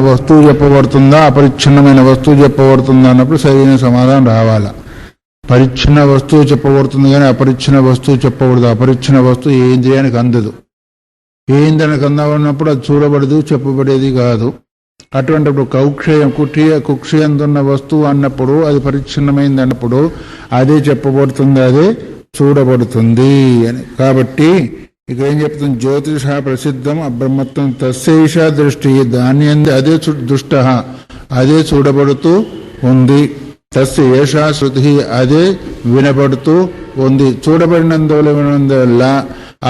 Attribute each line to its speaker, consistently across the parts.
Speaker 1: వస్తువు చెప్పబడుతుందా అపరిచ్ఛిన్నమైన వస్తువు చెప్పబడుతుందా అన్నప్పుడు సరైన సమాధానం రావాలి. పరిచ్ఛిన్న వస్తువు చెప్పబడుతుంది కానీ అపరిచ్ఛిన్న వస్తువు చెప్పకూడదు. అపరిచ్ఛిన్న వస్తువు ఏ ఇంద్రియానికి అందదు. ఏ ఇంద్రియానికి అందన్నప్పుడు అది చూడబడదు, చెప్పబడేది కాదు. అటువంటిప్పుడు కుక్షయందున్న వస్తువు అన్నప్పుడు అది పరిచ్ఛిన్నమైంది అన్నప్పుడు అదే చెప్పబడుతుంది, అదే చూడబడుతుంది అని. కాబట్టి ఇక్కడ ఏం చెప్తుంది, జ్యోతిష ప్రసిద్ధం అబ్రహ్మత్వం తస్యైష దృష్టి, దాని అదే దుష్ట, అదే చూడబడుతూ ఉంది. తస్య ఏషా శృతి, అదే వినబడుతూ ఉంది. చూడబడినందువల్ల వినందువల్ల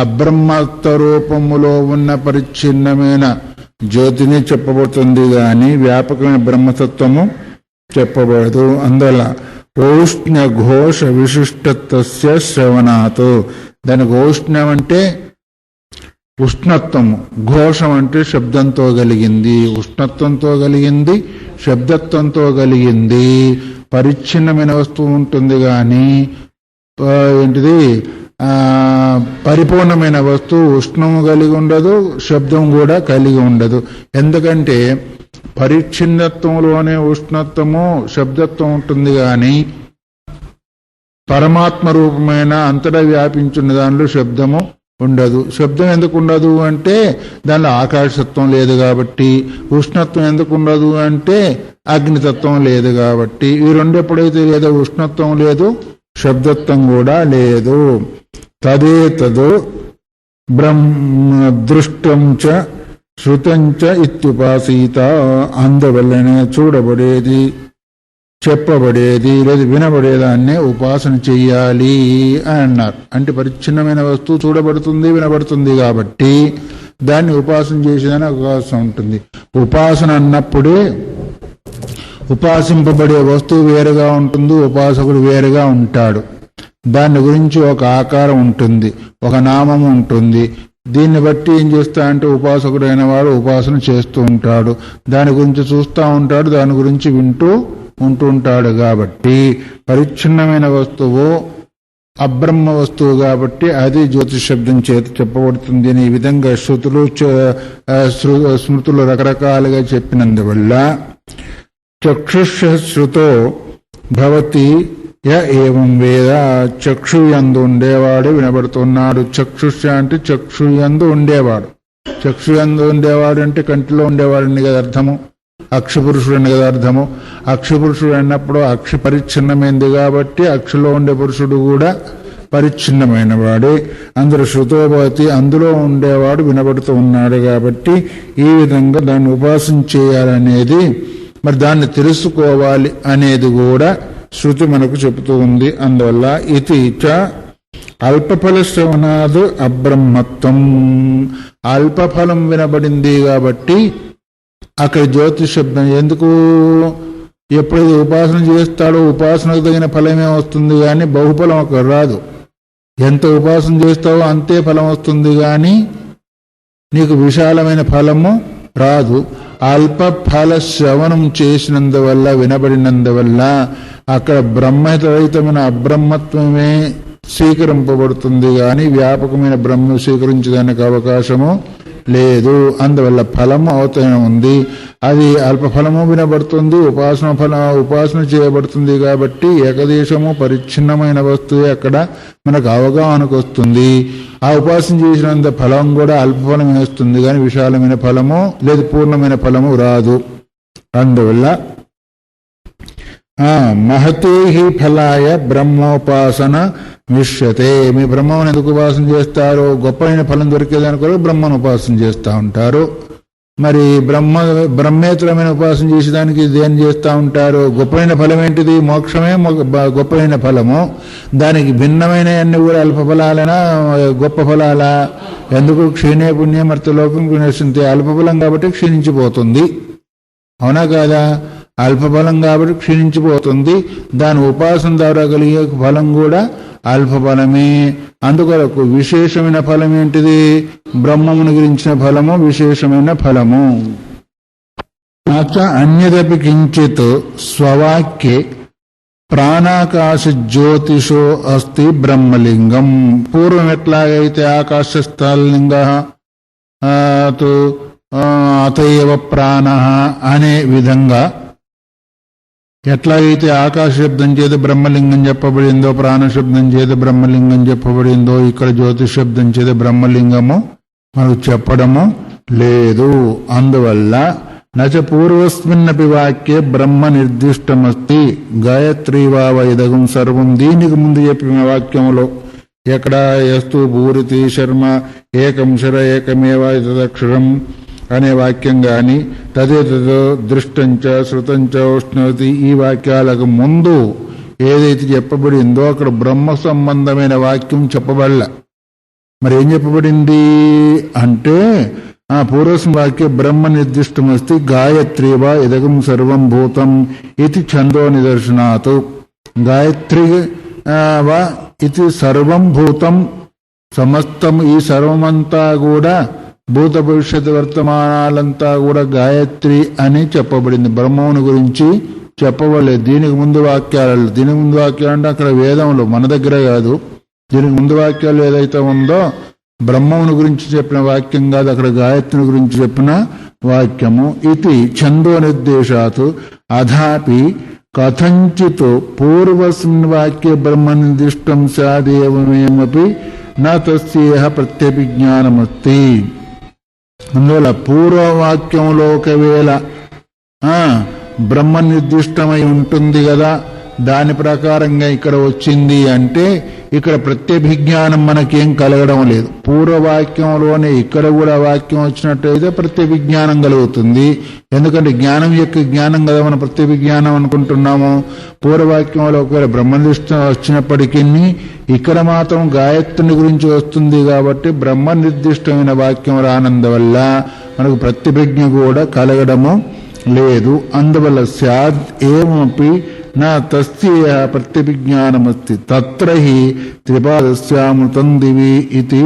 Speaker 1: అబ్రహ్మత్వ రూపములో ఉన్న పరిచ్ఛిన్నమైన జ్యోతిని చెప్పబడుతుంది కానీ వ్యాపకమైన బ్రహ్మతత్వము చెప్పబడదు. అందువల్ల ఔష్ణ్య ఘోష విశిష్టత్వస్య శ్రవణాత్, దానికి ఔష్ణ్యం అంటే ఉష్ణత్వము, ఘోషం అంటే శబ్దంతో కలిగింది, ఉష్ణత్వంతో కలిగింది, శబ్దత్వంతో కలిగింది. పరిచ్ఛిన్నమైన వస్తువు ఉంటుంది కానీ ఏంటిది పరిపూర్ణమైన వస్తువు ఉష్ణము కలిగి ఉండదు, శబ్దం కూడా కలిగి ఉండదు. ఎందుకంటే పరిచ్ఛిన్నత్వంలోనే ఉష్ణత్వము శబ్దత్వం ఉంటుంది కానీ పరమాత్మ రూపమైన అంతటా వ్యాపించిన దానిలో శబ్దము ఉండదు. శబ్దం ఎందుకు ఉండదు అంటే దానిలో ఆకాశతత్వం లేదు కాబట్టి. ఉష్ణత్వం ఎందుకు ఉండదు అంటే అగ్నితత్వం లేదు కాబట్టి. ఈ రెండు ఎప్పుడైతే లేదో ఉష్ణత్వం లేదు, శబ్దత్వం కూడా లేదు. తదేతదు దృష్టం చ శృతం చ ఇత్యుపాసీత, అందువల్లనే చూడబడేది, చెప్పబడేది లేదా వినబడేదాన్నే ఉపాసన చెయ్యాలి అని అన్నారు. అంటే పరిచ్ఛిన్నమైన వస్తువు చూడబడుతుంది, వినబడుతుంది కాబట్టి దాన్ని ఉపాసన చేసేదానికి అవకాశం ఉంటుంది. ఉపాసన అన్నప్పుడే ఉపాసింపబడే వస్తువు వేరుగా ఉంటుంది, ఉపాసకుడు వేరుగా ఉంటాడు. దాని గురించి ఒక ఆకారం ఉంటుంది, ఒక నామము ఉంటుంది. దీన్ని బట్టి ఏం చేస్తా అంటే ఉపాసకుడు అయిన వాడు ఉపాసన చేస్తూ ఉంటాడు, దాని గురించి చూస్తూ ఉంటాడు, దాని గురించి వింటూ ఉంటుంటాడు. కాబట్టి పరిచ్ఛిన్నమైన వస్తువు అబ్రహ్మ వస్తువు కాబట్టి అది జ్యోతిష్ శబ్దం చేత చెప్పబడుతుంది అని ఈ విధంగా స్మృతులు రకరకాలుగా చెప్పినందువల్ల చక్షుష శృతో భవతి య ఏవం వేద, చక్షుయందు ఉండేవాడు వినబడుతున్నాడు. చక్షుష అంటే చక్షుయందు ఉండేవాడు. చక్షుయందు ఉండేవాడు అంటే కంటిలో ఉండేవాడిని కదా అర్థము. అక్షపురుషుడు అని కదా అర్థము. అక్షపురుషుడు అన్నప్పుడు అక్షి పరిచ్ఛిన్నమైంది కాబట్టి అక్షిలో ఉండే పురుషుడు కూడా పరిచ్ఛిన్నమైన వాడే. అందరూ శృతోభవతి, అందులో ఉండేవాడు వినబడుతూ ఉన్నాడు కాబట్టి ఈ విధంగా దాన్ని ఉపాసన చేయాలనేది, మరి దాన్ని తెలుసుకోవాలి అనేది కూడా శృతి మనకు చెబుతూ ఉంది. అందువల్ల ఇది చ అల్పఫల శ్రవణాదు అబ్రహ్మత్వం, అల్పఫలం వినబడింది కాబట్టి అక్కడ జ్యోతిష్ శబ్దం ఎందుకు, ఎప్పుడైతే ఉపాసన చేస్తాడో ఉపాసనకు తగిన ఫలమే వస్తుంది కానీ బహుఫలం అక్కడ రాదు. ఎంత ఉపాసన చేస్తావో అంతే ఫలం వస్తుంది కానీ నీకు విశాలమైన ఫలము రాదు. అల్ప ఫల శ్రవణం చేసినందువల్ల, వినబడినందువల్ల అక్కడ బ్రహ్మరహితమైన అబ్రహ్మత్వమే స్వీకరింపబడుతుంది కానీ వ్యాపకమైన బ్రహ్మ స్వీకరించడానికి అవకాశము లేదు. అందువల్ల ఫలము అవతరణ ఉంది. అది అల్ప ఫలము వినబడుతుంది, ఉపాసన చేయబడుతుంది కాబట్టి ఏకదేశము పరిచ్ఛిన్నమైన వస్తువే అక్కడ మనకు అవగాహనకు వస్తుంది. ఆ ఉపాసన చేసినంత ఫలం కూడా అల్ప ఫలం వేస్తుంది కానీ విశాలమైన ఫలము లేదు పూర్ణమైన ఫలము రాదు. అందువల్ల మహతే హి ఫలాయ బ్రహ్మోపాసన విష్యతే, మీ బ్రహ్మను ఎందుకు ఉపాసన చేస్తారు, గొప్పైన ఫలం దొరికేదాని కొరకు బ్రహ్మను ఉపాసన చేస్తూ ఉంటారు. మరి బ్రహ్మేతరమైన ఉపాసన చేసేదానికి దేని చేస్తూ ఉంటారు, గొప్పైన ఫలం ఏంటిది, మోక్షమే గొప్పైన ఫలము. దానికి భిన్నమైన అన్ని కూడా అల్ప ఫలాలైనా గొప్ప ఫలాలా, ఎందుకు క్షీణే పుణ్యమర్తలోకం క్షీణిస్తుంది, అల్పఫలం కాబట్టి క్షీణించిపోతుంది, అవునా కాదా, అల్పఫలం కాబట్టి క్షీణించిపోతుంది. దాని ఉపాసన ద్వారా కలిగే ఫలం కూడా అల్పఫలమే. అందుకొరకు విశేషమైన ఫలం ఏంటిది, బ్రహ్మమును గురించిన ఫలము విశేషమైన ఫలము. అన్యదపి కించిత్ స్వవాక్యే ప్రాణాకాశ జ్యోతిషో అస్తి బ్రహ్మలింగం. పూర్వం ఎట్లాగైతే ఆకాశస్థలింగ అతయేవ ప్రాణ అనే విధంగా ఎట్లాగైతే ఆకాశ శబ్దం చేత బ్రహ్మలింగం చెప్పబడిందో, ప్రాణశబ్దం చేత బ్రహ్మలింగం చెప్పబడిందో, ఇక్కడ జ్యోతిష్ శబ్దం చేత బ్రహ్మలింగము మనకు చెప్పడము లేదు. అందువల్ల నచ పూర్వస్మిన్నపి వాక్యే బ్రహ్మ నిర్దిష్టమస్తి గాయత్రీ వావైదగం సర్వం. దీనికి ముందు చెప్పిన వాక్యములో ఎక్కడ యస్తు భూరితి శర్మ ఏకం శర ఏకమేవ తదక్షరం అనే వాక్యం గాని, తదేతదో దృష్టంచ శృతంచ ఉష్ణవతి ఈ వాక్యాలకు ముందు ఏదైతే చెప్పబడిందో అక్కడ బ్రహ్మ సంబంధమైన వాక్యం చెప్పబడల. మరి ఏం చెప్పబడింది అంటే పూర్వస్మిన్ వాక్య బ్రహ్మ నిర్దిష్టమస్తి గాయత్రీ వా ఇదగం సర్వం భూతం ఇది ఛందో నిదర్శనాత్. గాయత్రి వా ఇది సర్వం భూతం, సమస్తం ఈ సర్వమంతా కూడా భూత భవిష్యత్ వర్తమానాలంతా కూడా గాయత్రి అని చెప్పబడింది. బ్రహ్మముని గురించి చెప్పబడలేదు దీనికి ముందు వాక్యాలలో. దీనికి ముందు వాక్యాలు అంటే అక్కడ వేదంలో, మన దగ్గర కాదు. దీనికి ముందు వాక్యాలు ఏదైతే ఉందో బ్రహ్మముని గురించి చెప్పిన వాక్యం కాదు, అక్కడ గాయత్రిని గురించి చెప్పిన వాక్యము. ఇది ఛందో నిర్దేశాత్ అథాపి కథంచిత్ పూర్వస్మిన్ వాక్య బ్రహ్మ నిర్దిష్టం స్యాదేవమేమపి న తస్యేహ ప్రత్యభిజ్ఞానమస్తి. అందువల్ల పూర్వవాక్యంలో ఒకవేళ బ్రహ్మ నిర్దిష్టమై ఉంటుంది కదా, దాని ప్రకారంగా ఇక్కడ వచ్చింది అంటే ఇక్కడ ప్రత్యభిజ్ఞానం మనకేం కలగడం లేదు. పూర్వవాక్యంలోనే ఇక్కడ కూడా వాక్యం వచ్చినట్టయితే ప్రత్యభిజ్ఞానం కలుగుతుంది. ఎందుకంటే జ్ఞానం యొక్క జ్ఞానం కదా మనం ప్రత్యభిజ్ఞానం అనుకుంటున్నాము. పూర్వవాక్యంలో ఒకవేళ బ్రహ్మనిష్ట వచ్చినప్పటికీ ఇక్కడ మాత్రం గాయత్రిని గురించి వస్తుంది కాబట్టి బ్రహ్మ నిర్దిష్టమైన వాక్యం రానందువల్ల మనకు ప్రత్యభిజ్ఞ కూడా కలగడము లేదు. అందువల్ల స్యాద్ ఏమపి నా తస్య ప్రత్యభిజ్ఞానమస్తి తత్ర హి త్రిపాదస్యామృతం దివి ఇది.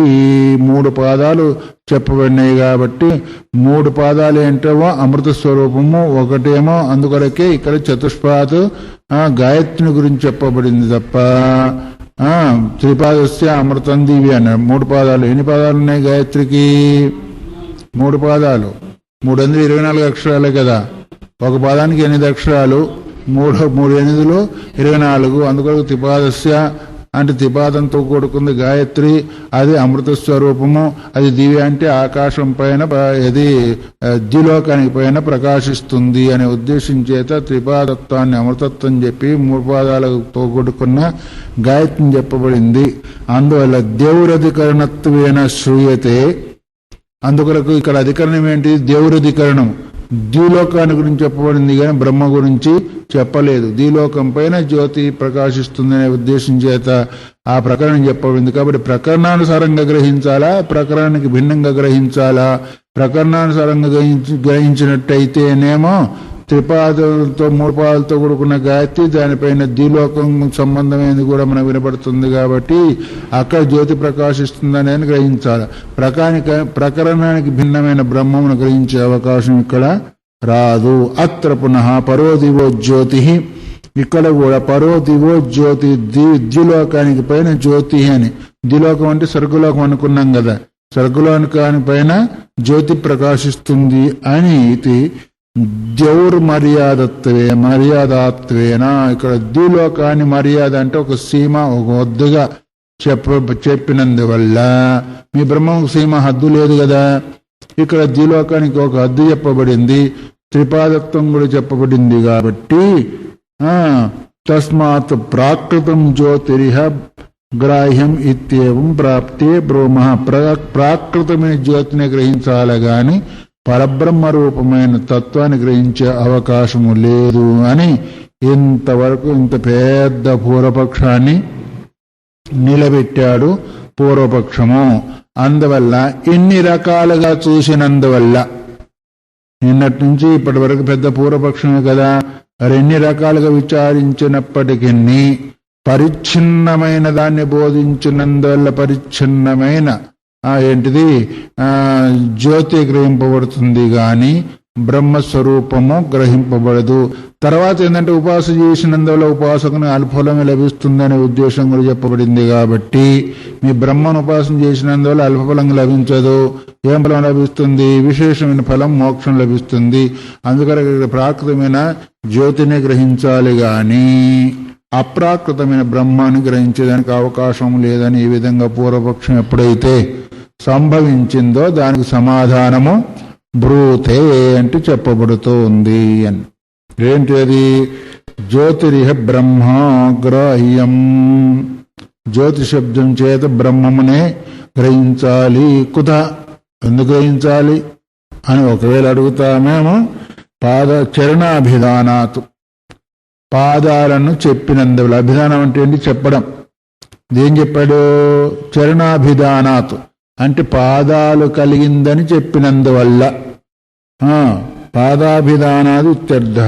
Speaker 1: 3 పాదాలు చెప్పబడినాయి కాబట్టి 3 పాదాలు ఏంటో అమృత స్వరూపము, ఒకటేమో అందుకొరకే ఇక్కడ చతుష్పాద్ గాయత్రిని గురించి చెప్పబడింది తప్ప త్రిపాదస్య అమృతం దివి అన్నారు. 3 పాదాలు. ఎన్ని పాదాలు ఉన్నాయి గాయత్రికి? 3 పాదాలు. 3 అంటే 24 అక్షరాలే కదా. ఒక పాదానికి 8 అక్షరాలు, 3 8లో 24. అందుకొరకు త్రిపాదస్య అంటే త్రిపాదంతో కూడుకుంది గాయత్రి. అది అమృత స్వరూపము. అది దివ్య అంటే ఆకాశం పైన, అది ద్యులోకానికి పైన ప్రకాశిస్తుంది అనే ఉద్దేశం చేత త్రిపాదత్వాన్ని అమృతత్వం చెప్పి 3 పాదాలతో కూడుకున్న గాయత్రిని చెప్పబడింది. అందువల్ల దేవురధికరణత్వేన శ్రూయతే. అందుకొరకు ఇక్కడ అధికరణం ఏంటి? దేవురధికరణం. ద్యులోకాన్ని గురించి చెప్పబడింది కానీ బ్రహ్మ గురించి చెప్పలేదు. ద్యులోకం పైన జ్యోతి ప్రకాశిస్తుందనే ఉద్దేశం చేత ఆ ప్రకరణం చెప్పబడింది. కాబట్టి ప్రకరణానుసారంగా గ్రహించాలా, ప్రకరణానికి భిన్నంగా గ్రహించాలా? ప్రకరణానుసారంగా గ్రహించినట్టయితేనేమో త్రిపాదలతో 3 పాదాలతో కూడుకున్న గాయత్రి, దానిపైన ద్యులోకం సంబంధమైనది కూడా మనకు వినపడుతుంది కాబట్టి అక్కడ జ్యోతి ప్రకాశిస్తుందని గ్రహించాలి. ప్రకరణానికి భిన్నమైన బ్రహ్మమును గ్రహించే అవకాశం ఇక్కడ రాదు. అత్ర పునః పరో దివో జ్యోతి. ఇక్కడ కూడా పరో దివో జ్యోతి, ద్యులోకానికి పైన జ్యోతి అని. ద్యులోకం అంటే స్వర్గలోకం అనుకున్నాం కదా, స్వర్గలోకాని పైన జ్యోతి ప్రకాశిస్తుంది అని. ఇది మర్యాదాత్వేన. ఇక్కడ ద్యులోకాన్ని మర్యాద అంటే ఒక సీమ, ఒక హద్దుగా చెప్పినందువల్ల మీ బ్రహ్మకు సీమ హద్దు లేదు కదా. ఇక్కడ ద్యులోకానికి ఒక హద్దు చెప్పబడింది, త్రిపాదత్వం కూడా చెప్పబడింది కాబట్టి తస్మాత్ ప్రాకృతం జ్యోతిరిహ గ్రాహ్యం ఇత్యేవం ప్రాప్తే బ్రహ్మ. ప్రాకృతమైన జ్యోతిని గ్రహించాలి గాని పరబ్రహ్మ రూపమైన తత్వాన్ని గ్రహించే అవకాశము లేదు అని ఇంతవరకు ఇంత పెద్ద పూర్వపక్షాన్ని నిలబెట్టాడు పూర్వపక్షము. అందువల్ల ఇన్ని రకాలుగా చూసినందువల్ల నిన్నటి నుంచి ఇప్పటి వరకు పెద్ద పూర్వపక్షమే కదా, ఎన్ని రకాలుగా విచారించినప్పటికీ పరిచ్ఛిన్నమైన దాన్ని బోధించినందువల్ల పరిచ్ఛిన్నమైన ఏంటిది జ్యోతి గ్రహింపబడుతుంది గాని బ్రహ్మస్వరూపము గ్రహింపబడదు. తర్వాత ఏంటంటే ఉపాసన చేసినందువల్ల ఉపాసకుని అల్పఫలమే లభిస్తుందనే ఉద్దేశం కూడా చెప్పబడింది. కాబట్టి మీ బ్రహ్మను ఉపాసన చేసినందువల్ల అల్పఫలం లభించదు. ఏం ఫలం లభిస్తుంది? విశేషమైన ఫలం మోక్షం లభిస్తుంది. అందుకని ప్రాకృతమైన జ్యోతిని గ్రహించాలి గాని అప్రాకృతమైన బ్రహ్మాన్ని గ్రహించేదానికి అవకాశం లేదని ఈ విధంగా పూర్వపక్షం ఎప్పుడైతే సంభవించిందో దానికి సమాధానము బ్రూతే అంటూ చెప్పబడుతూ ఉంది అని. ఏంటి అది? జ్యోతిరిహ బ్రహ్మగ్రాహ్యం. జ్యోతి శబ్దం చేత బ్రహ్మమునే గ్రహించాలి. కుత ఎందుకు గ్రహించాలి అని ఒకవేళ అడుగుతామేమో చరణాభిధానాత్, పాదాలను చెప్పినందువల్ల. అభిధానం అంటే ఏంటి? చెప్పడం. ఏం చెప్పాడు? చరణాభిధానాత్ అంటే పాదాలు కలిగిందని చెప్పినందువల్ల. పాదాభిధానాది ఇత్యర్థ.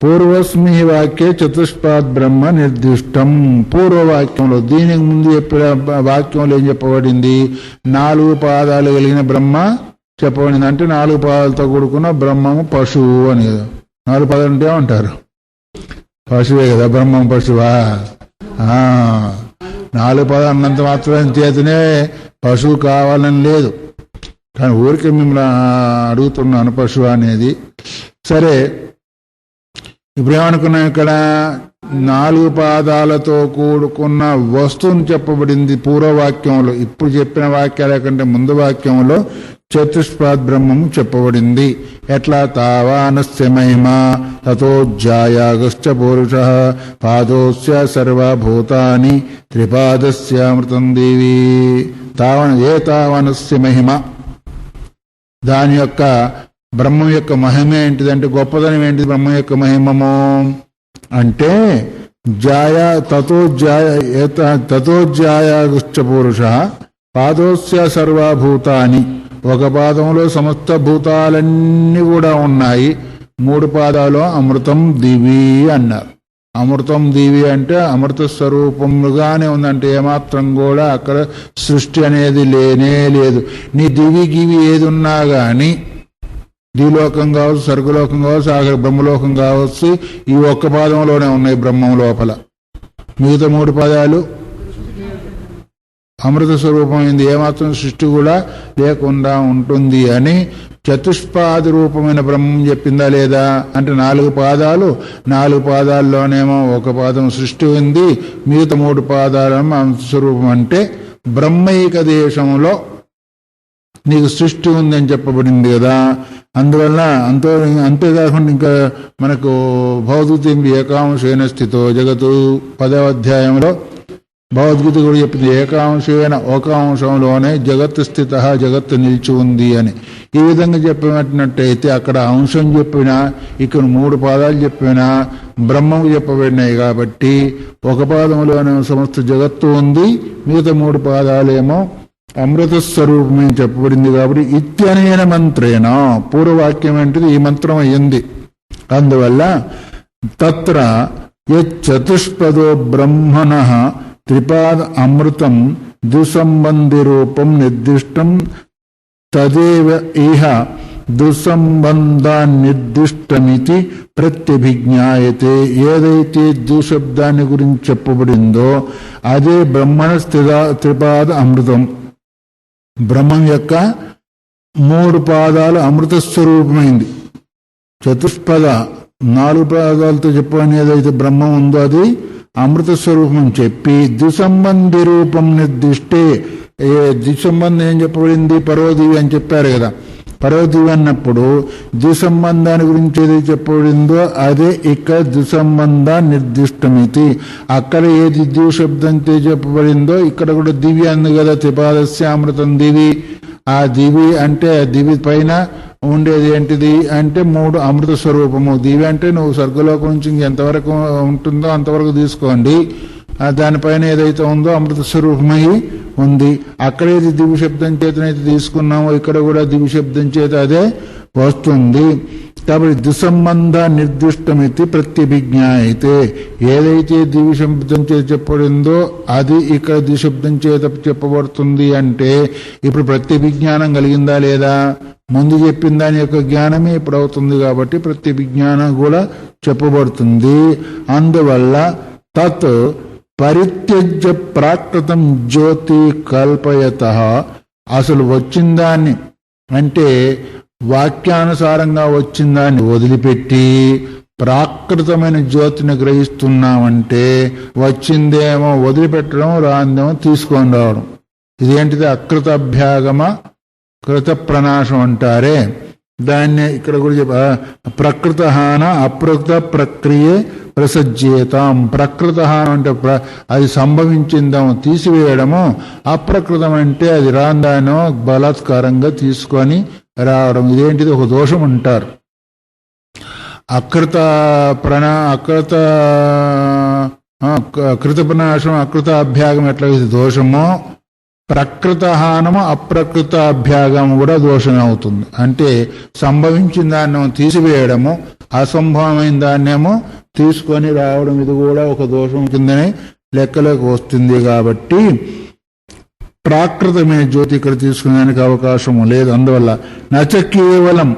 Speaker 1: పూర్వస్మి వాక్యే చతుష్పాద్ బ్రహ్మ నిర్దిష్టం. పూర్వవాక్యంలో దీనికి ముందు చెప్పిన వాక్యంలో ఏం చెప్పబడింది? 4 పాదాలు కలిగిన బ్రహ్మ చెప్పబడింది. అంటే 4 పాదాలతో కూడుకున్న బ్రహ్మము పశువు అని కదా. 4 పాదాలు ఉంటే ఏమంటారు? పశువే కదా. బ్రహ్మం పశువా? 4 పాదాలు అన్నంత మాత్రం చేతనే పశువు కావాలని లేదు. కానీ ఊరికి మిమ్మల్ని అడుగుతున్నాను పశువు అనేది. సరే, ఇప్పుడు ఏమనుకున్నాం? ఇక్కడ 4 పాదాలతో కూడుకున్న వస్తువుని చెప్పబడింది పూర్వవాక్యంలో. ఇప్పుడు చెప్పిన వాక్యాల కంటే ముందు వాక్యంలో చతుష్పాద్ బ్రహ్మము చెప్పబడింది. ఎట్లా? తావానస్య మహిమ తతోజ్జాయాగశ్చ పురుషః పాదోస్య సర్వభూతాని త్రిపాదస్య అమృతం దేవి. తావనస్య మహిమ, దాని యొక్క బ్రహ్మం యొక్క మహిమ ఏంటిదంటే గొప్పదనం ఏంటిది? బ్రహ్మం యొక్క మహిమము అంటే తతోజ్జాయాగశ్చ పురుషః పాదోస్య సర్వభూతాని. ఒక పాదంలో సమస్త భూతాలన్నీ కూడా ఉన్నాయి. 3 పాదాలు అమృతం దివి అన్నారు. అమృతం దివి అంటే అమృత స్వరూపముగానే ఉందంటే ఏమాత్రం కూడా అక్కడ సృష్టి అనేది లేనే లేదు. నీ దివి గివి ఏది ఉన్నా గాని, ద్విలోకం కావచ్చు, స్వర్గలోకం కావచ్చు, ఆఖరి బ్రహ్మలోకం కావచ్చు, ఈ ఒక్క పాదంలోనే ఉన్నాయి బ్రహ్మం లోపల. మిగతా 3 పాదాలు అమృత స్వరూపమైంది. ఏమాత్రం సృష్టి కూడా లేకుండా ఉంటుంది అని చతుష్పాద రూపమైన బ్రహ్మం చెప్పిందా లేదా? అంటే 4 పాదాలు, 4 పాదాల్లోనేమో ఒక పాదం సృష్టి ఉంది, మిగతా 3 పాదాలేమో అమృత స్వరూపం. అంటే బ్రహ్మైక దేశంలో నీకు సృష్టి ఉందని చెప్పబడింది కదా. అందువల్ల అంతేకాకుండా ఇంకా మనకు భగవద్గీత ఏకాంశేన స్థితో జగత్తు 10వ అధ్యాయంలో భగవద్గీత కూడా చెప్పింది. ఏకాంశేన ఒక అంశంలోనే జగత్తు స్థిత, జగత్తు నిలిచి ఉంది అని. ఈ విధంగా చెప్పినట్టయితే అక్కడ అంశం చెప్పినా, ఇక్కడ 3 పాదాలు చెప్పినా బ్రహ్మకు చెప్పబడినాయి. కాబట్టి ఒక పాదంలోనే సమస్త జగత్తు ఉంది, మిగతా 3 పాదాలేమో అమృత స్వరూపమని చెప్పబడింది. కాబట్టి ఇత్యనేన మంత్రేణ, పూర్వవాక్యం ఏంటిది? ఈ మంత్రం అయ్యింది. అందువల్ల తత్ర యచతుష్పదో బ్రహ్మణః త్రిపాద అమృతం దుసంబంధి రూపం నిర్దిష్టం తదేవ ఇహ దుసంబంధాన్నిర్దిష్టమితి ప్రత్యభిజ్ఞాయతే. ఏదైతే దుశబ్దాన్ని గురించి చెప్పబడిందో అదే బ్రహ్మణ త్రిపాద అమృతం. బ్రహ్మం యొక్క 3 పాదాలు అమృత స్వరూపమైంది. చతుష్పద 4 పాదాలతో చెప్పని ఏదైతే బ్రహ్మం ఉందో అది అమృత స్వరూపం చెప్పి ద్విసంబంధి రూపం నిర్దిష్టే. ద్విసంబంధం ఏం చెప్పబడింది? పరోదివి అని చెప్పారు కదా. పరోదివి అన్నప్పుడు ద్విసంబంధాన్ని గురించి ఏది చెప్పబడిందో అదే ఇక్కడ ద్విసంబంధ నిర్దిష్టమితి. అక్కడ ఏది ద్విశబ్దంతో చెప్పబడిందో ఇక్కడ కూడా దివి అంది కదా. త్రిపాదస్య అమృతం దివి. ఆ దివి అంటే దివి పైన ఉండేది ఏంటిది అంటే 3 అమృత స్వరూపము. దివి అంటే నువ్వు స్వర్గలోకం నుంచి ఎంతవరకు ఉంటుందో అంతవరకు తీసుకోండి. దానిపైన ఏదైతే ఉందో అమృత స్వరూపమై ఉంది. అక్కడేది దివ్య శబ్దం చేతనైతే తీసుకున్నామో ఇక్కడ కూడా దివ్య శబ్దం చేత అదే వస్తుంది. కాబట్టి ద్విసంబంధ నిర్దిష్టమితి ప్రత్యభిజ్ఞాయితే, ఏదైతే ద్విశబ్దం చేత చెప్పబడిందో అది ఇక్కడ ద్విశబ్దం చేత చెప్పబడుతుంది అంటే ఇప్పుడు ప్రత్యభిజ్ఞానం కలిగిందా లేదా? ముందు చెప్పిన దాని యొక్క జ్ఞానమే ఇప్పుడు అవుతుంది కాబట్టి ప్రత్యభిజ్ఞానం కూడా చెప్పబడుతుంది. అందువల్ల తత్ పరిత్యజ్య ప్రాకృతం జ్యోతి కల్పయతః, అసలు వచ్చిన దాన్ని అంటే వాక్యానుసారంగా వచ్చిన దాన్ని వదిలిపెట్టి ప్రాకృతమైన జ్యోతిని గ్రహిస్తున్నామంటే వచ్చిందేమో వదిలిపెట్టడం, రాందేమో తీసుకొని రావడం. ఇదేంటిది? అకృత అభ్యాగమ కృత ప్రణాశం అంటారే దాన్ని ఇక్కడ కూడా ప్రకృతహాన అప్రకృత ప్రక్రియ ప్రసజ్యేతాం. ప్రకృతహానం అంటే అది సంభవించిందేమో తీసివేయడము, అప్రకృతం అంటే అది రాందానో బలాత్కారంగా తీసుకొని రావడం. ఇదేంటిది? ఒక దోషం అంటారు. కృతప్రనాశం అకృత అభ్యాగం ఎట్లయితే దోషమో, ప్రకృతహానము అప్రకృత అభ్యాగం కూడా దోషమే అవుతుంది. అంటే సంభవించిన దాన్నేమో తీసివేయడము, అసంభవమైన దాన్నేమో తీసుకొని రావడం, ఇది కూడా ఒక దోషం కిందనే లెక్కలోకి వస్తుంది. కాబట్టి ప్రాకృతమైన జ్యోతి ఇక్కడ తీసుకునేదానికి అవకాశము లేదు. అందువల్ల నచ కేవలం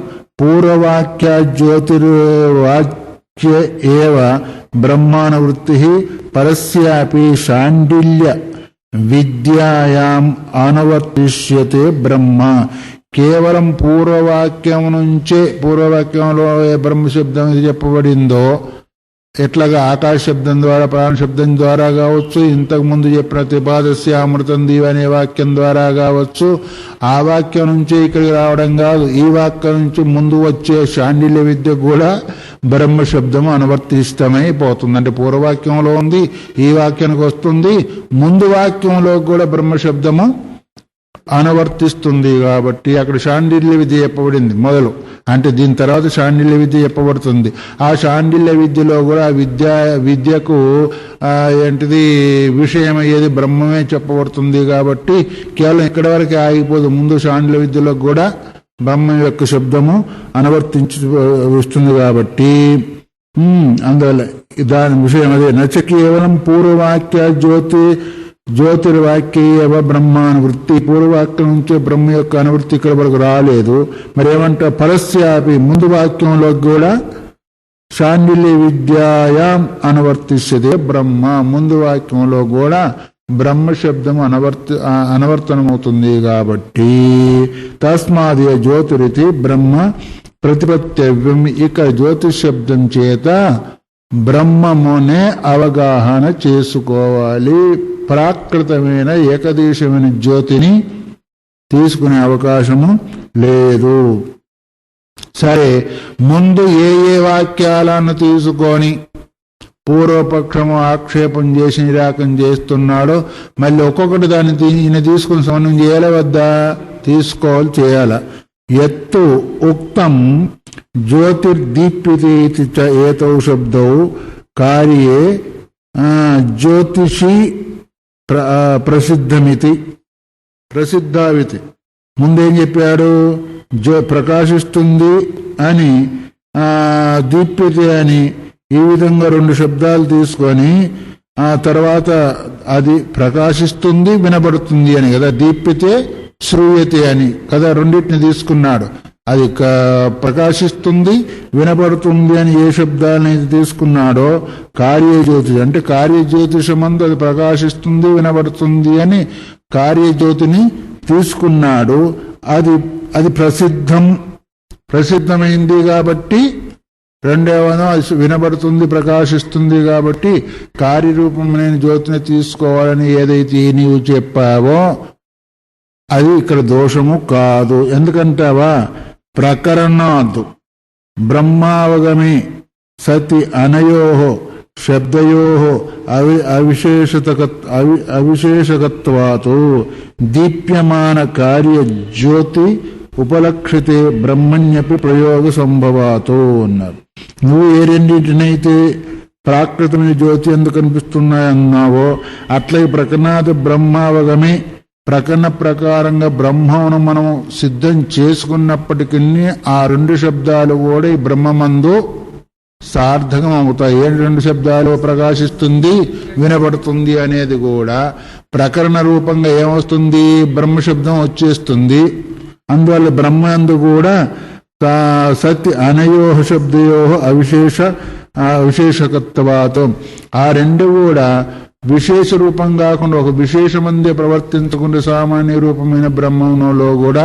Speaker 1: పూర్వవాక్య జ్యోతిర్వాక్య ఏవ బ్రహ్మానువృత్తి పరస్యాపి శాండిల్య విద్యాయాం అనువర్తిష్యతే బ్రహ్మ. కేవలం పూర్వవాక్యం నుంచే, పూర్వవాక్యంలో ఏ బ్రహ్మశబ్దం ఇది చెప్పబడిందో, ఎట్లాగా ఆకాశ శబ్దం ద్వారా ప్రాణ శబ్దం ద్వారా కావచ్చు, ఇంతకుముందు చెప్పిన త్రిపాదస్య అమృతం దీవ అనే వాక్యం ద్వారా కావచ్చు, ఆ వాక్యం నుంచే ఇక్కడికి రావడం కాదు, ఈ వాక్యం నుంచి ముందు వచ్చే శాండిల్య విద్య కూడా బ్రహ్మశబ్దము అనువర్తిష్టమైపోతుంది. అంటే పూర్వవాక్యంలో ఉంది, ఈ వాక్యానికి వస్తుంది, ముందు వాక్యంలో కూడా బ్రహ్మశబ్దము అనువర్తిస్తుంది. కాబట్టి అక్కడ శాండిల్య విద్య చెప్పబడింది మొదలు, అంటే దీని తర్వాత శాండిల్య విద్య చెప్పబడుతుంది. ఆ శాండిల్య విద్యలో కూడా విద్యకు ఏంటిది విషయం అయ్యేది బ్రహ్మమే చెప్పబడుతుంది. కాబట్టి కేవలం ఇక్కడి వరకే ఆగిపోదు, ముందు శాండిల్య విద్యలో కూడా బ్రహ్మ యొక్క శబ్దము అనువర్తించి కాబట్టి అందువల్ల దాని విషయం అదే. నచ కేవలం పూర్వవాక్య జ్యోతిర్వాక్యేవ బ్రహ్మానువృత్తి, పూర్వవాక్యం నుంచే బ్రహ్మ యొక్క అనువృత్తి ఇక్కడ వరకు రాలేదు. మరి ఏమంటే పరస్యాపి ముందు వాక్యంలో కూడా శాండిల్య విద్యాయాం అనువర్తిష్యతే బ్రహ్మ, ముందు వాక్యంలో కూడా బ్రహ్మశబ్దము అనువర్తనమవుతుంది. కాబట్టి తస్మాది జ్యోతిరితి బ్రహ్మ ప్రతిపత్తవ్యం, ఇక జ్యోతిశబ్దం చేత బ్రహ్మమునే అవగాహన చేసుకోవాలి. ప్రాకృతమైన ఏకదేశమైన జ్యోతిని తీసుకునే అవకాశము లేదు. సరే, ముందు ఏ వాక్యాలను తీసుకొని పూర్వపక్షము ఆక్షేపం చేసి నిరాకరణ చేస్తున్నాడో మళ్ళీ ఒక్కొక్కటి దాన్ని ఈయన తీసుకుని సమన్వయం చేయాలా వద్దా? తీసుకోవాలి, చేయాల. ఎత్తు ఉక్తం జ్యోతిర్దీప్యతే ఏతౌ శబ్దౌ కార్యే జ్యోతిషి ప్రసిద్ధావితి. ముందేం చెప్పాడు? ప్రకాశిస్తుంది అని, దీప్యతే అని, ఈ విధంగా రెండు శబ్దాలు తీసుకొని ఆ తర్వాత అది ప్రకాశిస్తుంది వినబడుతుంది అని కదా, దీప్యతే శ్రూయతే అని కదా, రెండింటిని తీసుకున్నాడు. అది ప్రకాశిస్తుంది వినబడుతుంది అని ఏ శబ్దాన్ని తీసుకున్నాడో కార్యజ్యోతి అంటే కార్యజ్యోతిషమందు అది ప్రకాశిస్తుంది వినబడుతుంది అని కార్యజ్యోతిని తీసుకున్నాడు. అది ప్రసిద్ధమైంది కాబట్టి రెండవనో అది వినబడుతుంది ప్రకాశిస్తుంది కాబట్టి కార్యరూపమైన జ్యోతిని తీసుకోవాలని ఏదైతే నీవు చెప్పావో అది ఇక్కడ దోషము కాదు. ఎందుకంటావా? ప్రకరణాత్ బ్రహ్మావగమే సతి అనయోహో శబ్దయోహో అవిశేషకత్వాతో దీప్యమాన కార్య జ్యోతి ఉపలక్షితే బ్రహ్మణ్యపి ప్రయోగ సంభవాతో అన్నారు. నువ్వు ఏ రెండింటినైతే ప్రాకృతమైన జ్యోతి ఎందుకు కనిపిస్తున్నాయన్నావో అట్లా ఈ ప్రకరణాత్ బ్రహ్మావగమే ప్రకరణ ప్రకారంగా బ్రహ్మను మనం సిద్ధం చేసుకున్నప్పటికీ ఆ రెండు శబ్దాలు కూడా ఈ బ్రహ్మమందు సార్థకం అవుతాయి. ఏ రెండు శబ్దాలు ప్రకాశిస్తుంది, వినబడుతుంది అనేది కూడా ప్రకరణ రూపంగా ఏమొస్తుంది, బ్రహ్మశబ్దం వచ్చేస్తుంది. అందువల్ల బ్రహ్మందు కూడా సత్ అనయో శబ్దయో అవిశేషకత్వాతో ఆ రెండు కూడా విశేష రూపం కాకుండా ఒక విశేషమందే ప్రవర్తించకుండా సామాన్య రూపమైన బ్రహ్మంలో కూడా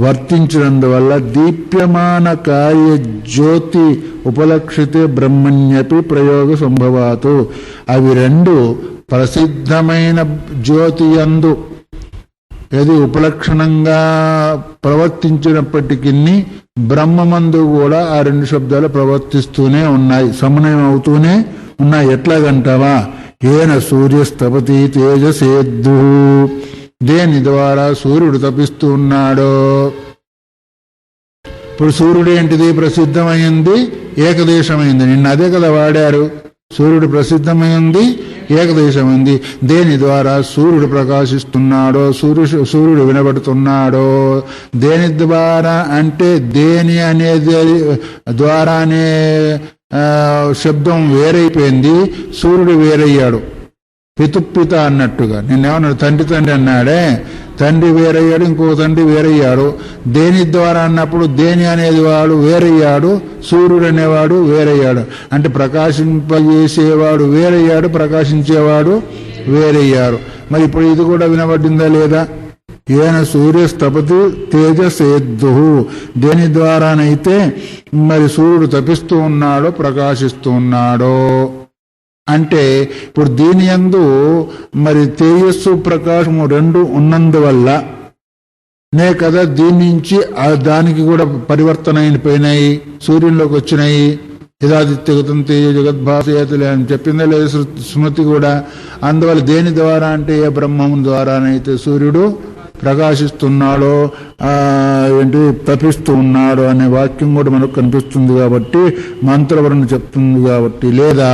Speaker 1: వర్తించినందువల్ల దీప్యమాన కార్య జ్యోతి ఉపలక్షితే బ్రహ్మణ్యపి ప్రయోగ సంభవాతు అవి రెండు ప్రసిద్ధమైన జ్యోతి యందు ఏది ఉపలక్షణంగా ప్రవర్తించినప్పటికీ బ్రహ్మమందు కూడా ఆ రెండు శబ్దాలు ప్రవర్తిస్తూనే ఉన్నాయి, సమన్వయం అవుతూనే ఉన్నాయి. ఎట్లాగంటావా, ఏన సూర్యస్తపతి తేజసేద్దు, దేని ద్వారా సూర్యుడు తపిస్తూ ఉన్నాడో. ఇప్పుడు సూర్యుడు ఏంటిది, ప్రసిద్ధమైంది, ఏకదేశమైంది. నిన్న అదే కదా వాడారు. సూర్యుడు ప్రసిద్ధమైంది, ఏకదేశమైంది. దేని ద్వారా సూర్యుడు ప్రకాశిస్తున్నాడో, సూర్యుడు వినబడుతున్నాడో. దేని ద్వారా అంటే దేని అనేది ద్వారానే శబ్దం వేరైపోయింది, సూర్యుడు వేరయ్యాడు. పితుప్పిత అన్నట్టుగా నిన్నేమన్నాడు, తండ్రి అన్నాడే, తండ్రి వేరయ్యాడు, ఇంకో తండ్రి వేరయ్యాడు. దేని ద్వారా అన్నప్పుడు దేని అనేది వాడు వేరయ్యాడు, సూర్యుడు అనేవాడు వేరయ్యాడు. అంటే ప్రకాశింపజేసేవాడు వేరయ్యాడు, ప్రకాశించేవాడు వేరయ్యాడు. మరి ఇప్పుడు ఇది కూడా వినబడిందా లేదా? ఏన సూర్యస్తపతి తేజసేద్దు, దేని ద్వారానైతే మరి సూర్యుడు తపిస్తూ ఉన్నాడో, ప్రకాశిస్తూ ఉన్నాడో. అంటే ఇప్పుడు దీని యందు మరి తేజస్సు ప్రకాశము రెండు ఉన్నందువల్ల నే కదా దీని నుంచి దానికి కూడా పరివర్తన అయిపోయినాయి, సూర్యుల్లోకి వచ్చినాయి. యదాదిత్యగతం తేజ జగద్భాసయతులే అని చెప్పిందే లేదు స్మృతి కూడా. అందువల్ల దేని ద్వారా అంటే ఏ బ్రహ్మం ద్వారానైతే సూర్యుడు ప్రకాశిస్తున్నాడో, ఏంటి తపిస్తూ ఉన్నాడో అనే వాక్యం కూడా మనకు కనిపిస్తుంది కాబట్టి, మంత్రవర్ణ చెప్తుంది కాబట్టి. లేదా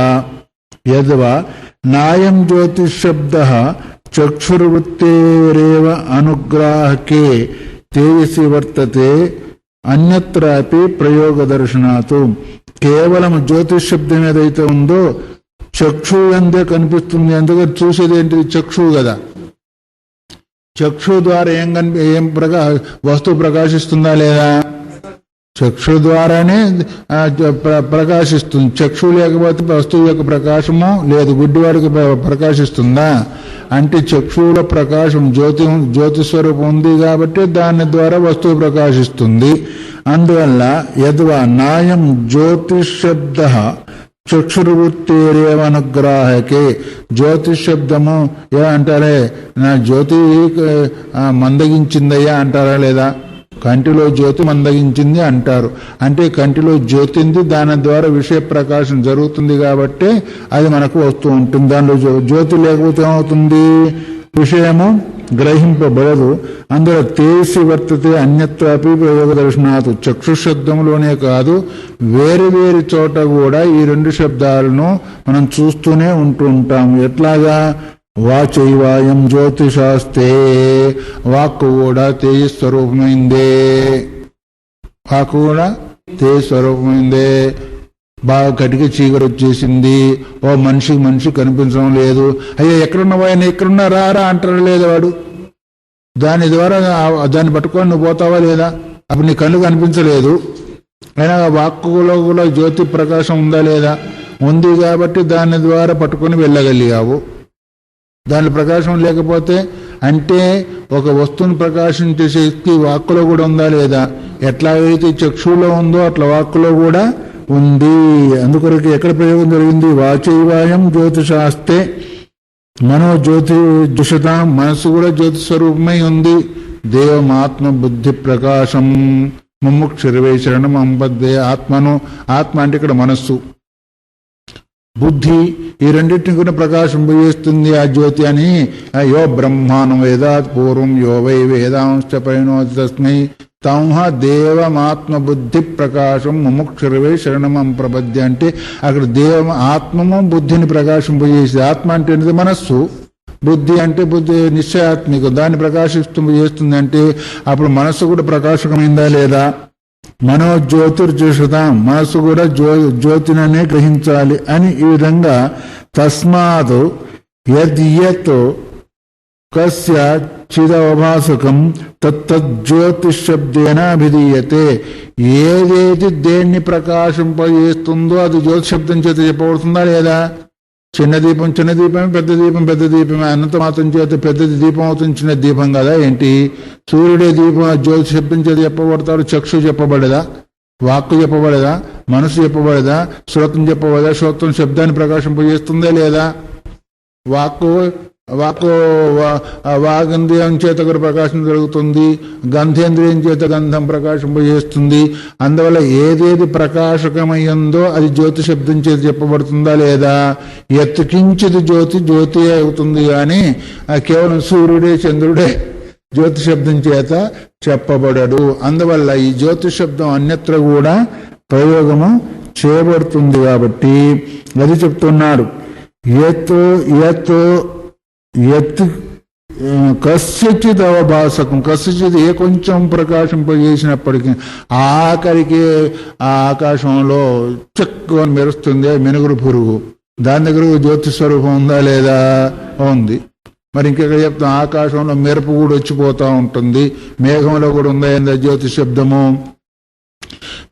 Speaker 1: యద్వా నాయం జ్యోతిశబ్ద చక్షుర్వృత్తేరేవ అనుగ్రాహకే తేజసి వర్తతే అన్యత్రాపి ప్రయోగ దర్శనాతు. కేవలం జ్యోతిశబ్దం ఏదైతే ఉందో చక్షు అందే కనిపిస్తుంది. అందుకని చూసేది ఏంటిది, చక్షువు కదా. చక్షు ద్వారా ఏం వస్తువు ప్రకాశిస్తుందా లేదా? చక్షు ద్వారానే ప్రకాశిస్తుంది. చక్షు లేకపోతే వస్తువు యొక్క ప్రకాశము లేదు. గుడ్డివాడికి ప్రకాశిస్తుందా? అంటే చక్షువుల ప్రకాశం జ్యోతి స్వరూపం ఉంది కాబట్టి దాని ద్వారా వస్తువు ప్రకాశిస్తుంది. అందువల్ల యద్వా నాయం జ్యోతిశబ్ద చక్షుర్వృత్తేరేవనుగ్రాహకే, జ్యోతిశబ్దము ఏ అంటారే, నా జ్యోతి మందగించిందయ్యా అంటారా లేదా? కంటిలో జ్యోతి మందగించింది అంటారు. అంటే కంటిలో జ్యోతి ఉంది, దాని ద్వారా విషయ ప్రకాశం జరుగుతుంది కాబట్టి అది మనకు వస్తూ ఉంటుంది. దానిలో జ్యోతి లేకపోతే ఏమవుతుంది, విషయము గ్రహింపబడదు. అందులో తేసి వర్తతే అన్యత్రాపి ప్రయోగ దర్శనాత్. చక్షుశబ్దంలోనే కాదు, వేరు వేరు చోట కూడా ఈ రెండు శబ్దాలను మనం చూస్తూనే ఉంటూ ఉంటాము. ఎట్లాగా, వాచైవాయం జ్యోతిషాస్తే, వాక్కు కూడా తేజస్వరూపమైందే. వాక్కు కూడా తేజస్వరూపమైందే. బాగా కటికి చీకటి వచ్చేసింది, ఓ మనిషి కనిపించడం లేదు. అయ్యా ఎక్కడున్నావా, ఎక్కడున్నా రారా అంటారు లేదా వాడు. దాని ద్వారా దాన్ని పట్టుకొని నువ్వు పోతావా లేదా? అప్పుడు నీ కళ్ళు కనిపించలేదు, అయినా వాక్కులో కూడా జ్యోతి ప్రకాశం ఉందా లేదా? ఉంది కాబట్టి దాని ద్వారా పట్టుకొని వెళ్ళగలిగావు. దాని ప్రకాశం లేకపోతే, అంటే ఒక వస్తువుని ప్రకాశించే శక్తి వాక్కులో కూడా ఉందా లేదా? ఎట్లాగైతే చక్షువులో ఉందో అట్లా వాక్కులో కూడా ఉంది. అందుకొరకు ఎక్కడ ప్రయోగం జరిగింది, వాచైవాయం జ్యోతిషాస్తే మనోజ్యోతి దుషత, మనసు కూడా జ్యోతి స్వరూపమై ఉంది. దేవమాత్మ బుద్ధి ప్రకాశం ముముక్షుర్వై శరణం అంబద్దే. ఆత్మ అంటే ఇక్కడ మనస్సు, బుద్ధి, ఈ రెండింటిని కూడా ప్రకాశింపజేస్తుంది ఆ జ్యోతి అని. యో బ్రహ్మానం వేదాత్ పూర్వం యో వై వేదాంశ పరిణోతి తస్మై తంహ దేవమాత్మ బుద్ధి ప్రకాశం ముముక్షుర్వై శరణమం ప్రపద్య. అంటే అక్కడ ఆత్మము బుద్ధిని ప్రకాశింపజేసి, ఆత్మ అంటే మనస్సు, బుద్ధి అంటే బుద్ధి నిశ్చయాత్మికం, దాన్ని చేస్తుంది అంటే అప్పుడు మనస్సు కూడా ప్రకాశకమైందా లేదా? మనోజ్యోతిర్జుషతాం, మనస్సు కూడా జ్యోతిననే గ్రహించాలి అని ఈ విధంగా తస్మాత్ యత్ కస్య చిదవభాసకం తజ్యోతిశబ్దేన అభిధీయతే. ఏదేది దేన్ని ప్రకాశింపజేస్తుందో అది జ్యోతిశబ్దం చేత చెప్పబడుతుందా లేదా? చిన్న దీపం చిన్న దీపమే, పెద్ద దీపం పెద్ద దీపమే. అనంత మాత్రం చేత పెద్దది దీపం అవుతుంది, చిన్న దీపం కదా ఏంటి? సూర్యుడే దీపం జ్యోతి శబ్దం చేత చెప్పబడతాడు. చక్షు చెప్పబడదా? వాక్కు చెప్పబడదా? మనసు చెప్పబడదా? శ్రోతం చెప్పబడదా? శ్రోతం శబ్దాన్ని ప్రకాశింపజేస్తుందా లేదా? వాక్కు వాగంద్రియం చేత కూడా ప్రకాశం జరుగుతుంది, గంధేంద్రియం చేత గంధం ప్రకాశింపజేస్తుంది. అందువల్ల ఏదేది ప్రకాశకమయ్యిందో అది జ్యోతి శబ్దం చేత చెప్పబడుతుందా లేదా? ఎత్తుకించిది జ్యోతి అవుతుంది కానీ కేవలం సూర్యుడే చంద్రుడే జ్యోతి శబ్దం చేత చెప్పబడడు. అందువల్ల ఈ జ్యోతి శబ్దం అన్యత్ర కూడా ప్రయోగము చేయబడుతుంది. కాబట్టి అది చెప్తున్నాడు. కస్యచిత్ అవభాసకం, కస్యచిత్ ఏ కొంచెం ప్రకాశింపజేసినప్పటికీ ఆఖరికి ఆ ఆకాశంలో చక్కువ మెరుస్తుంది మెనుగురు పురుగు, దాని దగ్గర జ్యోతి స్వరూపం ఉందా లేదా? ఉంది. మరి ఇంకెక్కడ చెప్తాం? ఆకాశంలో మెరుపు కూడా వచ్చిపోతూ ఉంటుంది, మేఘంలో కూడా ఉందా ఏందా జ్యోతి శబ్దము?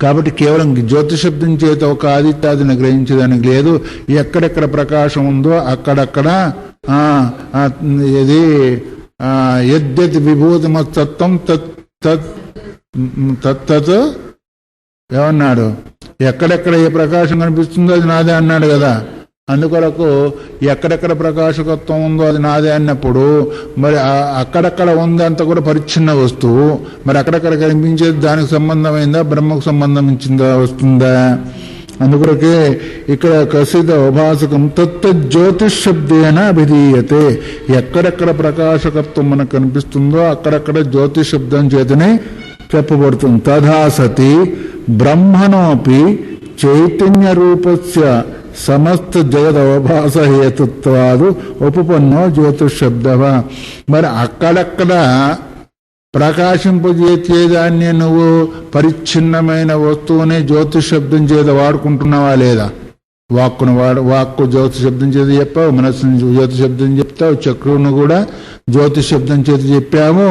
Speaker 1: కాబట్టి కేవలం జ్యోతి శబ్దం చేత ఒక ఆదిత్యాదిని గ్రహించడానికి లేదు. ఎక్కడెక్కడ ప్రకాశం ఉందో అక్కడక్కడ ఇది యద్యత్ విభూతిమత్తత్వం తత్ ఏమన్నాడు? ఎక్కడెక్కడ ఏ ప్రకాశం కనిపిస్తుందో అది నాదే అన్నాడు కదా. అందుకొరకు ఎక్కడెక్కడ ప్రకాశకత్వం ఉందో అది నాదే అన్నప్పుడు మరి అక్కడక్కడ ఉందంత కూడా పరిచ్ఛిన్న వస్తువు, మరి అక్కడక్కడ కనిపించేది దానికి సంబంధమైందా బ్రహ్మకు సంబంధించిందా వస్తుందా? అందుకొరకే ఇక్కడ కసిత ఉపాసకం తజ్యోతిశబ్దేన అభిధీయతే. ఎక్కడెక్కడ ప్రకాశకత్వం మనకు కనిపిస్తుందో అక్కడక్కడ జ్యోతిశబ్దం చేతనే చెప్పబడుతుంది. తథా సతి బ్రహ్మణోపి చైతన్య రూపస్య సమస్త జగదవభాస హేతుత్వాదు ఉపపన్నో జ్యోతిశబ్ద. మరి అక్కడక్కడ ప్రకాశింపజేసేదాన్ని నువ్వు పరిచ్ఛిన్నమైన వస్తువుని జ్యోతిష్ శబ్దం చేత వాడుకుంటున్నావా లేదా? వాక్కు జ్యోతిష్ శబ్దం చేత చెప్పావు, మనస్సుని జ్యోతిష్ శబ్దం చెప్తావు, చక్రువును కూడా జ్యోతిష్ శబ్దం చేత చెప్పాము.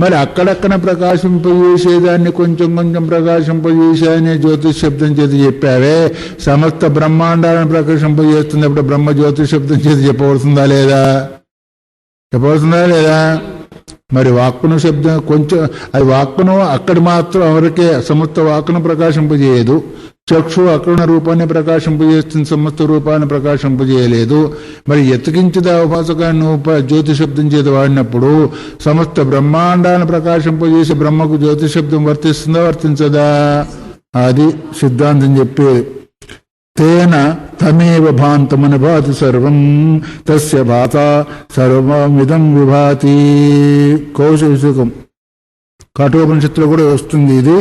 Speaker 1: మరి అక్కడక్కడ ప్రకాశింపజేసేదాన్ని కొంచెం కొంచెం ప్రకాశింపజేసేదని జ్యోతిష్ శబ్దం చేత చెప్పావే, సమస్త బ్రహ్మాండాలను ప్రకాశింపజేస్తుంది. అప్పుడు బ్రహ్మ జ్యోతిష్ శబ్దం చేత చెప్పబడుతుందా లేదా? చెప్పబడుతుందా లేదా? మరి వాక్కును శబ్దం కొంచెం అది వాక్కును అక్కడ మాత్రం ఎవరికే సమస్త వాక్కును ప్రకాశింపజేయదు. చక్షు అక్కడ రూపాన్ని ప్రకాశింపజేస్తుంది, సమస్త రూపాన్ని ప్రకాశింపజేయలేదు. మరి ఎత్తుకించిద ఉపాసకాన్ని జ్యోతి శబ్దం చేత వాడినప్పుడు సమస్త బ్రహ్మాండాన్ని ప్రకాశింపజేసి బ్రహ్మకు జ్యోతి శబ్దం వర్తిస్తుందా వర్తించదా? అది సిద్ధాంతం చెప్పేది. తేన తమేవ భాంతమనుభాతి సర్వం తస్య భాత సర్వమిదం విభాతి. కౌశికం కఠోపనిషత్తులో కూడా వస్తుంది ఇది.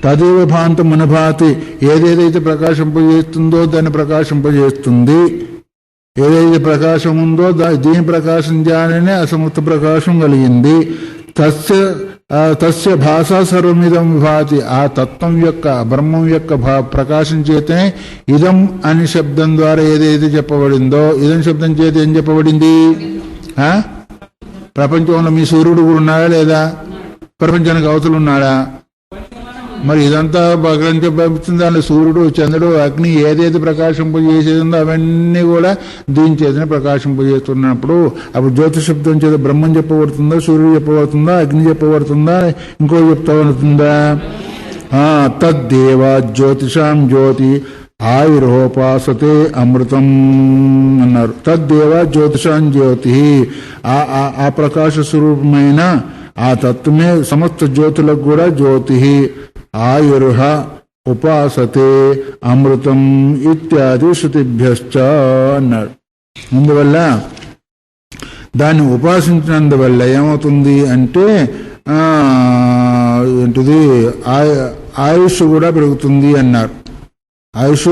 Speaker 1: తదేవ భాంతం అనుభాతి, ఏదేదైతే ప్రకాశింపజేస్తుందో దాన్ని ప్రకాశింపజేస్తుంది. ఏదైతే ప్రకాశం ఉందో దీని ప్రకాశం జాననే అసమర్థ ప్రకాశం కలిగింది. తస్య భాష సర్వమిదం విభాతి, ఆ తత్వం యొక్క బ్రహ్మం యొక్క ప్రకాశం చేతనే ఇదం అని శబ్దం ద్వారా ఏదైతే చెప్పబడిందో, ఇదం శబ్దం చేత ఏం చెప్పబడింది? ప్రపంచంలో మీ సూర్యుడు కూడా ఉన్నాడా లేదా? ప్రపంచానికి అవతలు ఉన్నాడా? మరి ఇదంతా ప్రపంచం దాని సూర్యుడు చంద్రుడు అగ్ని ఏదైతే ప్రకాశింపజేసేదో అవన్నీ కూడా దీని చేతనే ప్రకాశింపజేస్తున్నప్పుడు అప్పుడు జ్యోతి శబ్దం చేత బ్రహ్మం చెప్పబడుతుందా, సూర్యుడు చెప్పబడుతుందా, అగ్ని చెప్పబడుతుందా, ఇంకో చెప్తా ఉంటుందా? తద్దేవ జ్యోతిషాం జ్యోతి ఆయుర్హోపాసతే అమృతం అన్నారు. తద్దేవ జ్యోతిషాం జ్యోతి, ఆ ప్రకాశ స్వరూపమైన ఆ తత్వమే సమస్త జ్యోతులకు కూడా జ్యోతి. ఆయుర్హ ఉపాసతే అమృతం ఇత్యాది శృతిభ్యశ్చ అన్నాడు. అందువల్ల దాన్ని ఉపాసించినందువల్ల ఏమవుతుంది అంటే ఏంటిది ఆయుష్ కూడా పెరుగుతుంది అన్నారు. ఆయుష్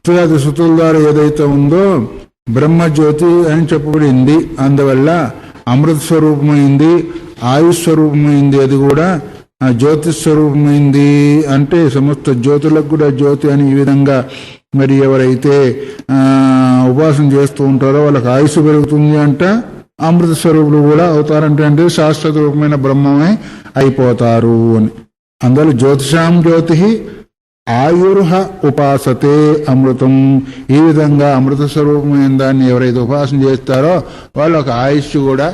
Speaker 1: సుజాతి శృతుల ద్వారా ఏదైతే ఉందో బ్రహ్మజ్యోతి అని చెప్పబడింది. అందువల్ల అమృత స్వరూపమైంది, ఆయుష్ స్వరూపమైంది, అది కూడా జ్యోతి స్వరూపమైంది. అంటే సమస్త జ్యోతులకు కూడా జ్యోతి అని ఈ విధంగా మరి ఎవరైతే ఉపాసన చేస్తూ ఉంటారో వాళ్ళకి ఆయుష్ పెరుగుతుంది అంట, అమృత స్వరూపులు కూడా అవుతారంటే అంటే శాశ్వత రూపమైన బ్రహ్మమే అయిపోతారు అని. అందువల్ల జ్యోతిషాం జ్యోతి ఆయుర్హ ఉపాసతే అమృతం. ఈ విధంగా అమృత స్వరూపమైన దాన్ని ఎవరైతే ఉపాసన చేస్తారో వాళ్ళకి ఆయుష్ కూడా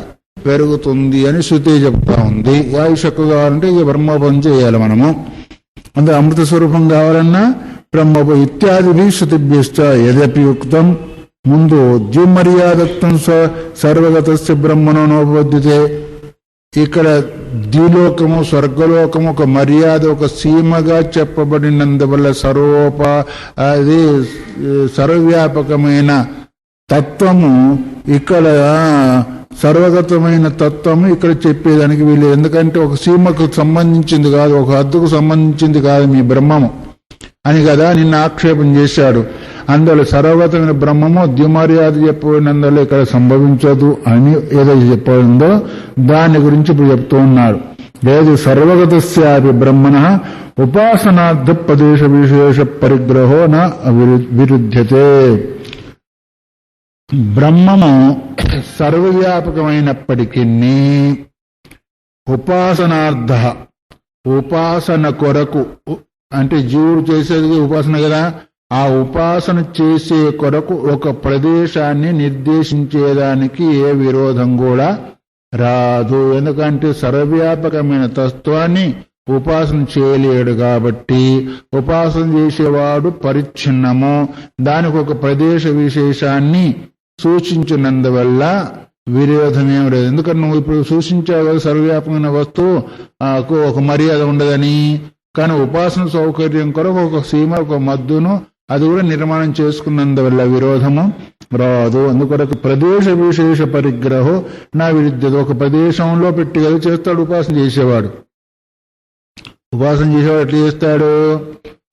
Speaker 1: పెరుగుతుంది అని శృతి చెప్తా ఉంది. ఆయుష్ ఎక్కువ కావాలంటే ఇక బ్రహ్మోపం చేయాలి మనము. అందుకే అమృత స్వరూపం కావాలన్నా బ్రహ్మోప ఇత్యాది శృతిభ్యశ్చ యదపి యుక్తం. ముందు ద్యుమర్యాదత్వం సర్వగతస్య బ్రహ్మణో నోపద్యతే. ఇక్కడ ద్విలోకము స్వర్గలోకము ఒక మర్యాద, ఒక సీమగా చెప్పబడినందువల్ల అది సర్వవ్యాపకమైన తత్వము, ఇక్కడ సర్వగతమైన తత్వము ఇక్కడ చెప్పేదానికి వీళ్ళు. ఎందుకంటే ఒక సీమకు సంబంధించింది కాదు, ఒక హద్దుకు సంబంధించింది కాదు మీ బ్రహ్మము అని కదా నిన్న ఆక్షేపం చేశాడు. అందువల్ల సర్వగతమైన బ్రహ్మము ద్యుమర్యాద చెప్పబడినందువల్ల ఇక్కడ సంభవించదు అని ఏదైతే చెప్పబడిందో దాని గురించి ఇప్పుడు చెప్తూ ఉన్నాడు. లేదు సర్వగతస్యాపి బ్రహ్మణ ఉపాసనార్థ ప్రదేశ విశేష పరిగ్రహో న విరుధ్యతే. బ్రహ్మము సర్వవ్యాపకమైనప్పటికీ ఉపాసనార్థ, ఉపాసన కొరకు, అంటే జీవుడు చేసేది ఉపాసన కదా, ఆ ఉపాసన చేసే కొరకు ఒక ప్రదేశాన్ని నిర్దేశించేదానికి ఏ విరోధం కూడా రాదు. ఎందుకంటే సర్వవ్యాపకమైన తత్వాన్ని ఉపాసన చేయలేడు కాబట్టి ఉపాసన చేసేవాడు పరిచ్ఛిన్నము, దానికి ఒక ప్రదేశ విశేషాన్ని సూచించినందువల్ల విరోధమేం లేదు. ఎందుకంటే నువ్వు ఇప్పుడు సూచించావు కదా సర్వవ్యాపకమైన వస్తువు ఒక మర్యాద ఉండదని, కానీ ఉపాసన సౌకర్యం కొరకు ఒక సీమ, ఒక మద్దును అది కూడా నిర్మాణం చేసుకున్నందువల్ల విరోధము రాదు. అందుకొరకు ప్రదేశ విశేష పరిగ్రహం నా విరుద్ధత. ఒక ప్రదేశంలో పెట్టి కదా చేస్తాడు ఉపాసన చేసేవాడు. ఉపాసన చేసేవాడు ఎట్లా చేస్తాడు?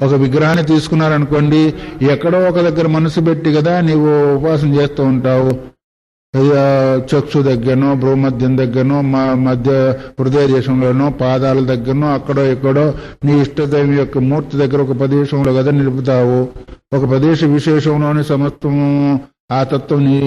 Speaker 1: ఒక విగ్రహాన్ని తీసుకున్నారనుకోండి, ఎక్కడో ఒక దగ్గర మనసు పెట్టి కదా నీవు ఉపాసన చేస్తూ ఉంటావు. చక్షు దగ్గరనో, భ్రూమధ్యం దగ్గరనో, మధ్య హృదయ దేశంలోనో, పాదాల దగ్గరనో, అక్కడో ఎక్కడో నీ ఇష్టదైవం యొక్క మూర్తి దగ్గర ఒక ప్రదేశంలో కదా నిలుపుతావు. ఒక ప్రదేశ విశేషంలోని సమస్తము ఆ తత్వం నీ